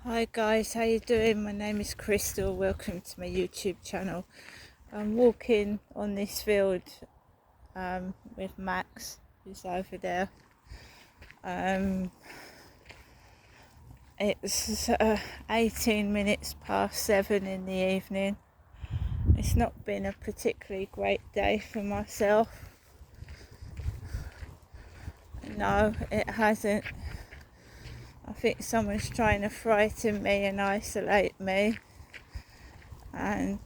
Hi guys, how you doing? My name is Crystal. Welcome to my YouTube channel. I'm walking on this field with Max, who's over there. It's 18 minutes past 7 in the evening. It's not been a particularly great day for myself. No, it hasn't. I think someone's trying to frighten me and isolate me. And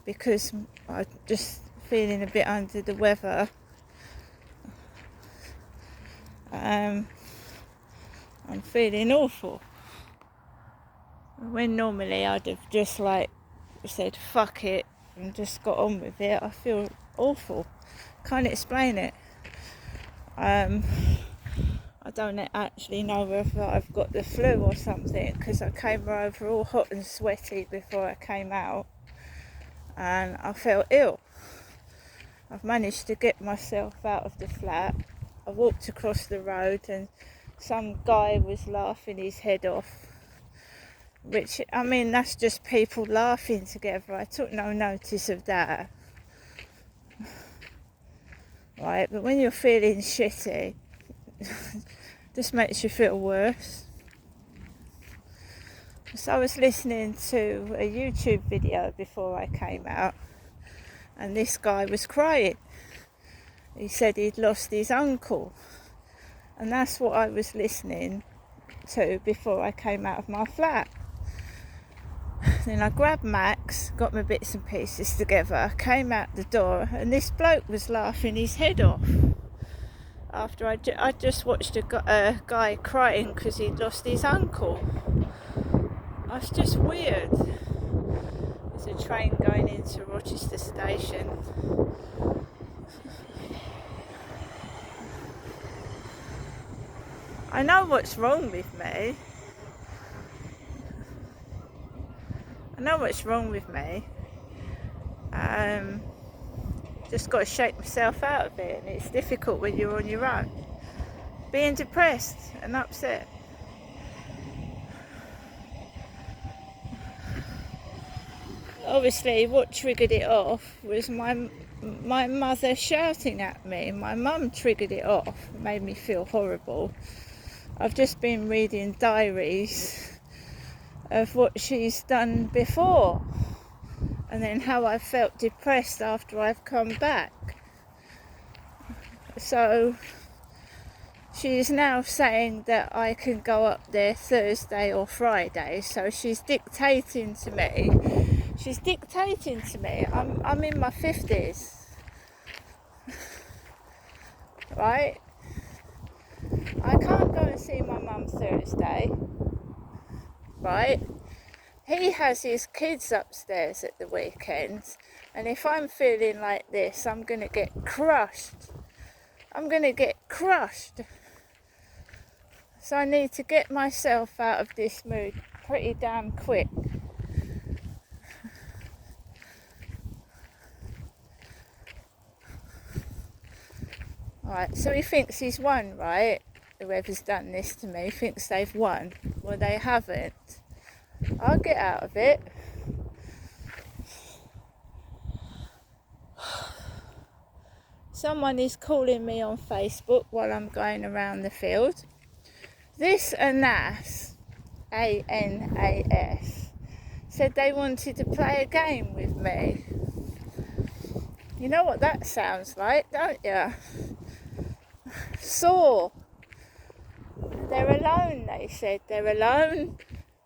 because I'm just feeling a bit under the weather, I'm feeling awful. When normally I'd have just said fuck it and just got on with it, I feel awful. Can't explain it. I don't actually know whether I've got the flu or something, because I came over all hot and sweaty before I came out and I felt ill. I've managed to get myself out of the flat. I walked across the road and some guy was laughing his head off, which, I mean, that's just people laughing together. I took no notice of that. Right, but when you're feeling shitty, just makes you feel worse. So I was listening to a YouTube video before I came out, and this guy was crying. He said he'd lost his uncle, and that's what I was listening to before I came out of my flat. Then I grabbed Max, got my bits and pieces together, came out the door, and this bloke was laughing his head off. After I just watched a guy crying because he'd lost his uncle. It's just weird. There's a train going into Rochester station. I know what's wrong with me. Just got to shake myself out of it, and it's difficult when you're on your own. Being depressed and upset. Obviously, what triggered it off was my mother shouting at me. My mum triggered it off, made me feel horrible. I've just been reading diaries of what she's done before, and then how I felt depressed after I've come back. So she's now saying that I can go up there Thursday or Friday. So she's dictating to me. I'm in my 50s, right? I can't go and see my mum Thursday, right? He has his kids upstairs at the weekends, and if I'm feeling like this, I'm going to get crushed. So I need to get myself out of this mood pretty damn quick. Right, so he thinks he's won, right? Whoever's done this to me thinks they've won. Well, they haven't. I'll get out of it. Someone is calling me on Facebook while I'm going around the field. This Anas, A-N-A-S, said they wanted to play a game with me. You know what that sounds like, don't you? Saw. They're alone, they said. They're alone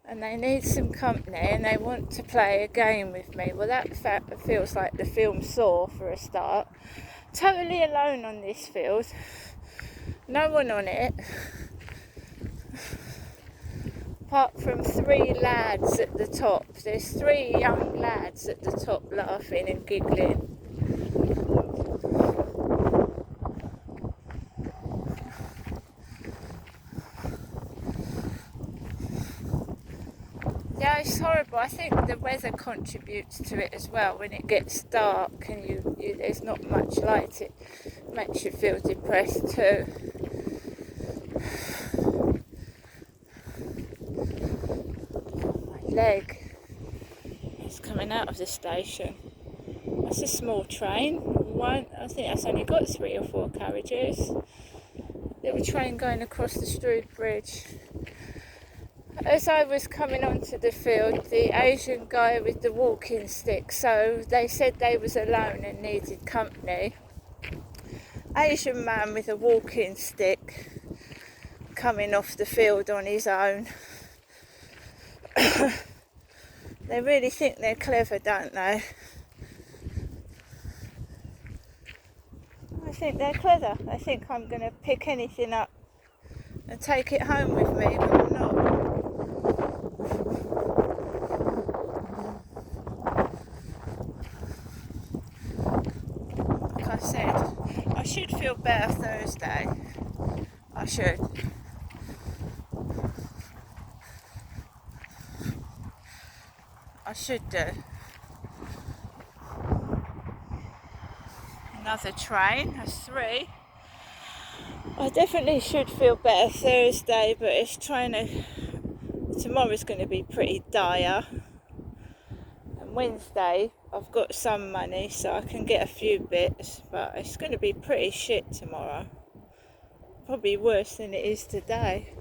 and they need some company and they want to play a game with me. Well, that feels like the film Saw for a start. Totally alone on this field. No one on it. Apart from 3 lads at the top. There's 3 young lads at the top laughing and giggling. Yeah, it's horrible. I think the weather contributes to it as well. When it gets dark and you there's not much light, it makes you feel depressed too. leg is coming out of the station. That's a small train. One, I think that's only got 3 or 4 carriages. Little train going across the Strood Bridge. As I was coming onto the field, the Asian guy with the walking stick, so they said they was alone and needed company. Asian man with a walking stick coming off the field on his own. They really think they're clever, don't they? I think they're clever. They think I'm going to pick anything up and take it home with me, but I'm not. Like I said, I should feel better Thursday. I should. I should do. Another train, that's 3. I definitely should feel better Thursday, but it's tomorrow's going to be pretty dire. And Wednesday, I've got some money, so I can get a few bits, but it's going to be pretty shit tomorrow. Probably worse than it is today.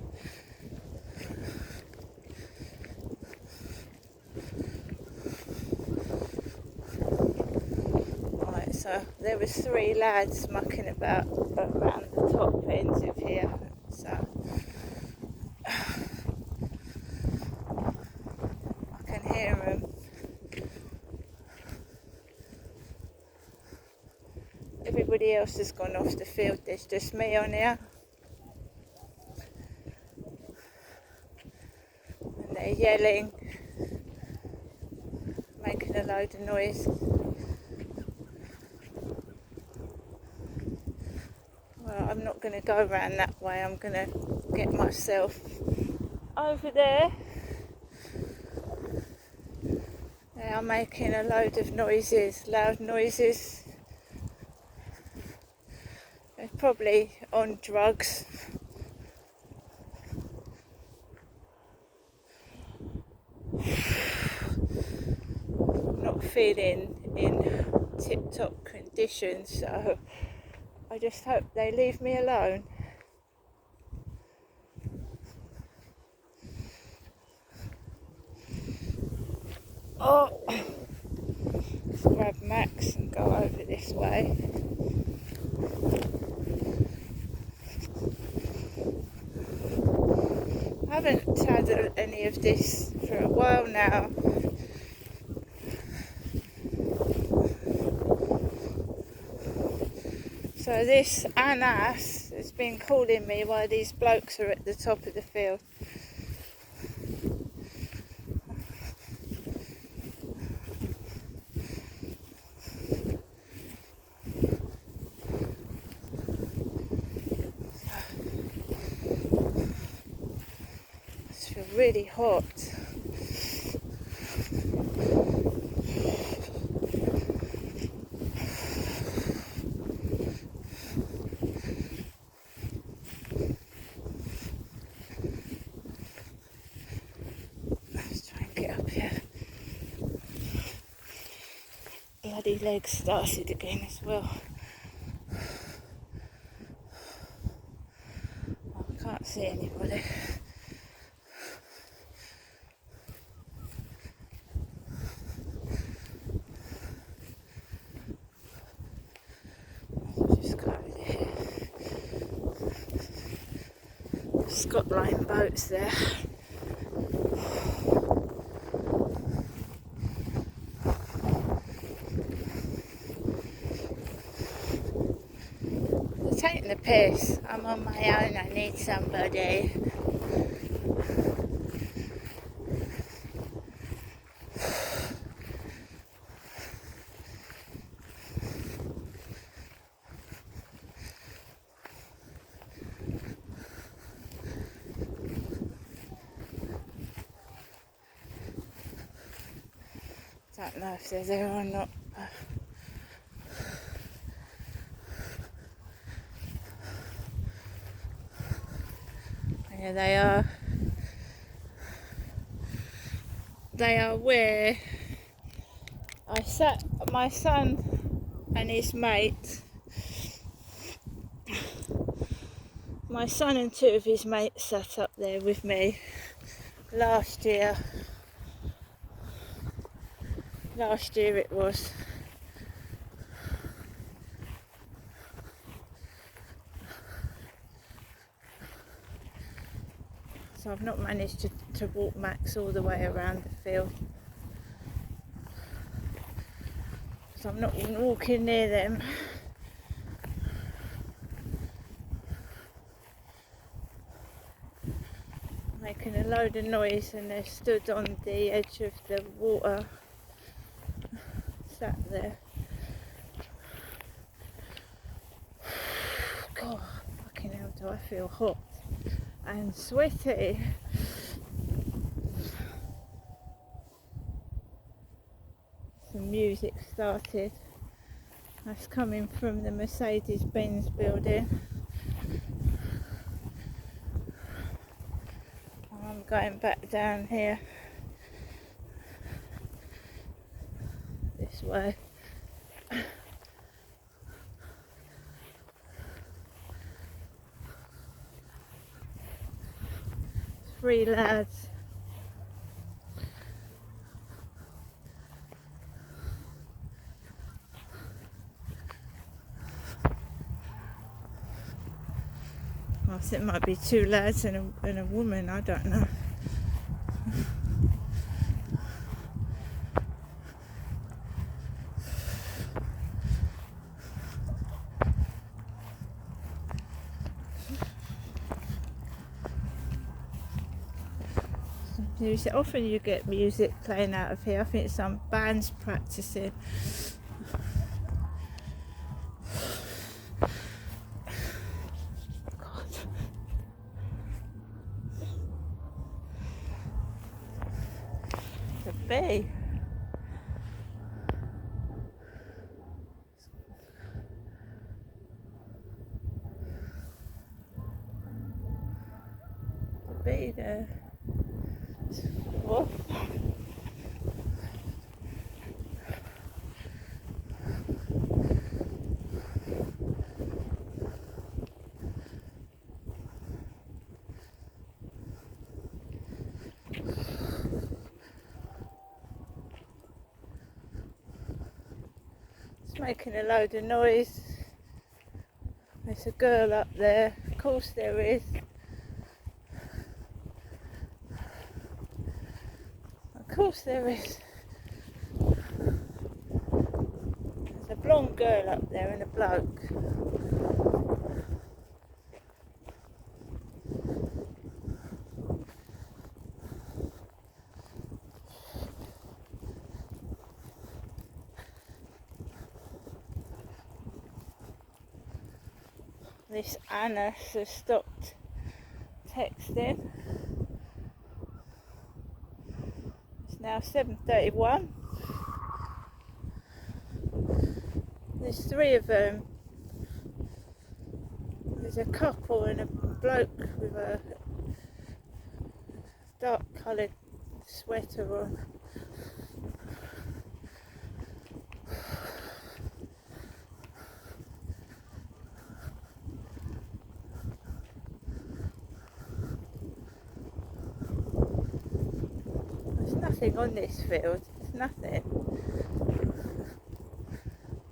Right, so there was 3 lads mucking about around the top ends of here, so I can hear them. Everybody else has gone off the field, there's just me on here. And they're yelling, making a load of noise. Well, I'm not going to go around that way, I'm going to get myself over there. They are making a load of noises, loud noises. They're probably on drugs. I'm not feeling in tip-top condition, so I just hope they leave me alone. Oh, let's grab Max and go over this way. I haven't had any of this for a while now. So this Anas has been calling me while these blokes are at the top of the field. It's really hot. Bloody legs started again as well. I can't see anybody. Just go over here. Scott Line boats there. Taking the piss. I'm on my own, I need somebody. Don't know if they're there or not. Here they are. they are where I sat, my son and his mate, my son and two of his mates sat up there with me last year it was. So I've not managed to walk Max all the way around the field. So I'm not walking near them. Making a load of noise, and they stood on the edge of the water, sat there. God, fucking hell, do I feel hot and sweaty. Some music started. That's coming from the Mercedes-Benz building. I'm going back down here this way. 3 lads. I think it might be 2 lads and a woman, I don't know. Often you get music playing out of here. I think some bands practicing. God. It's a bee. There's a bee there. What? It's making a load of noise. There's a girl up there. Of course there is. Of course there is. There's a blonde girl up there and a bloke. This Anna has stopped texting. It's now 7:31. There's 3 of them. There's a couple and a bloke with a dark coloured sweater on. There's nothing on this field. There's nothing.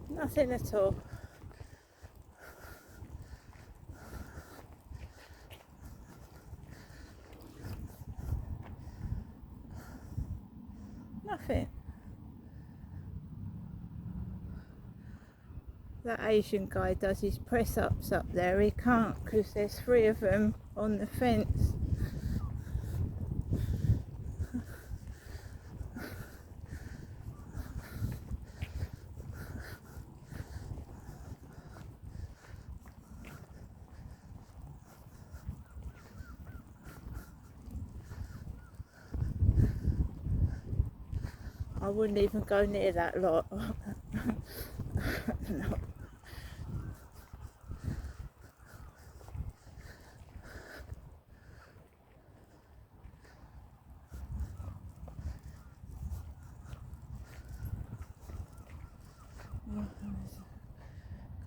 Nothing at all. Nothing. That Asian guy does his press ups up there. He can't because there's 3 of them on the fence. I wouldn't even go near that lot. No.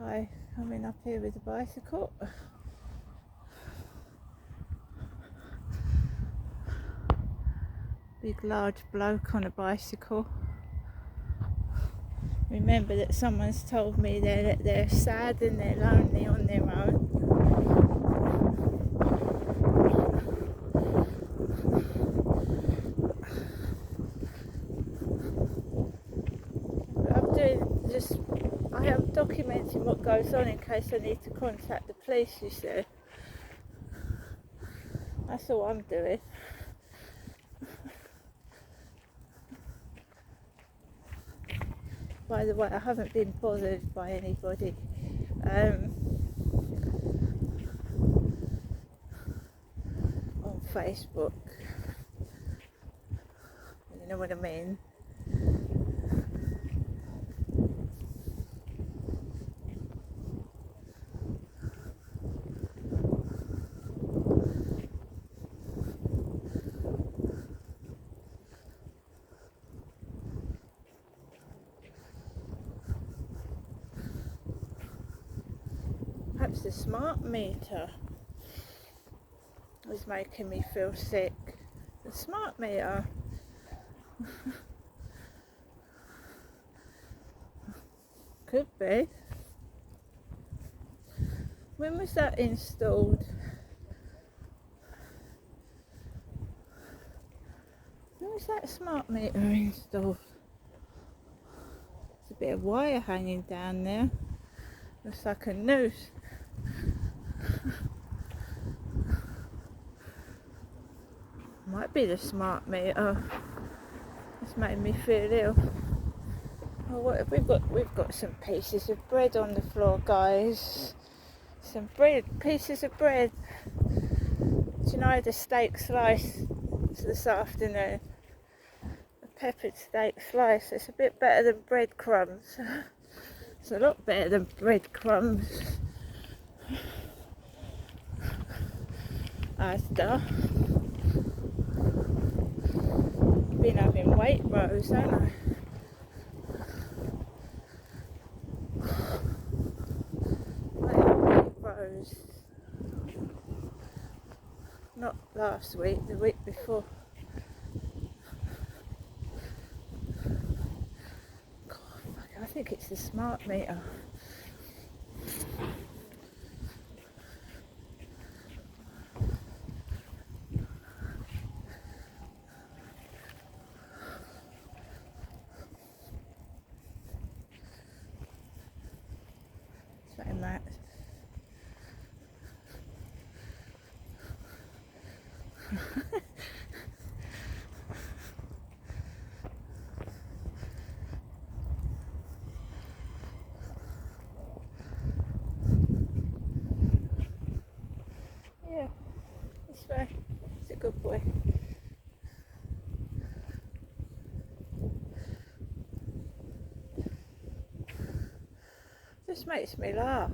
Guy coming up here with a bicycle. Big large bloke on a bicycle. Remember that someone's told me that they're sad and they're lonely on their own. I am documenting what goes on in case I need to contact the police, you see. That's all I'm doing. By the way, I haven't been bothered by anybody. On Facebook. You know what I mean? Perhaps the smart meter was making me feel sick. The smart meter. Could be. When was that installed? When was that smart meter installed? There's a bit of wire hanging down there. Looks like a noose. Might be the smart meter. It's made me feel ill. Oh, what have we've got some pieces of bread on the floor, guys. Some pieces of bread. Do you know I had a steak slice this afternoon? A peppered steak slice. It's a bit better than breadcrumbs. It's a lot better than breadcrumbs. Asda. Been having Waitrose, haven't I? Waitrose. Not last week, the week before. God, I think it's the smart meter. That. Yeah, this way. It's a good boy. Just makes me laugh.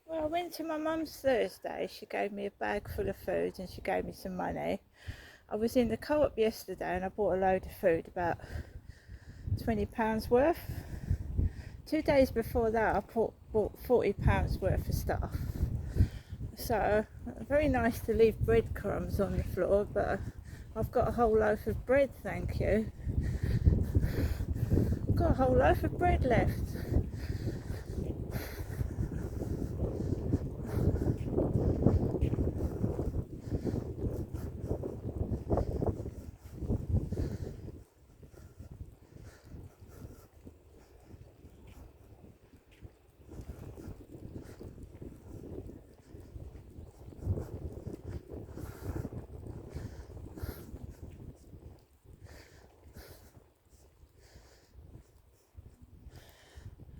Well, I went to my mum's Thursday. She gave me a bag full of food and she gave me some money. I was in the Co-op yesterday and I bought a load of food, about £20 worth. 2 days before that I bought £40 worth of stuff. So, very nice to leave breadcrumbs on the floor, but I've got a whole loaf of bread, thank you. I've got a whole loaf of bread left.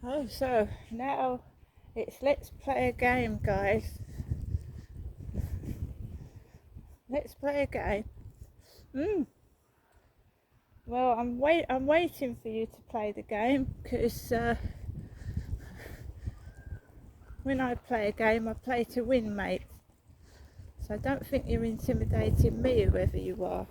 Oh, so now it's let's play a game, guys. Let's play a game. Well, I'm waiting for you to play the game because when I play a game, I play to win, mate. So don't think you're intimidating me, whoever you are.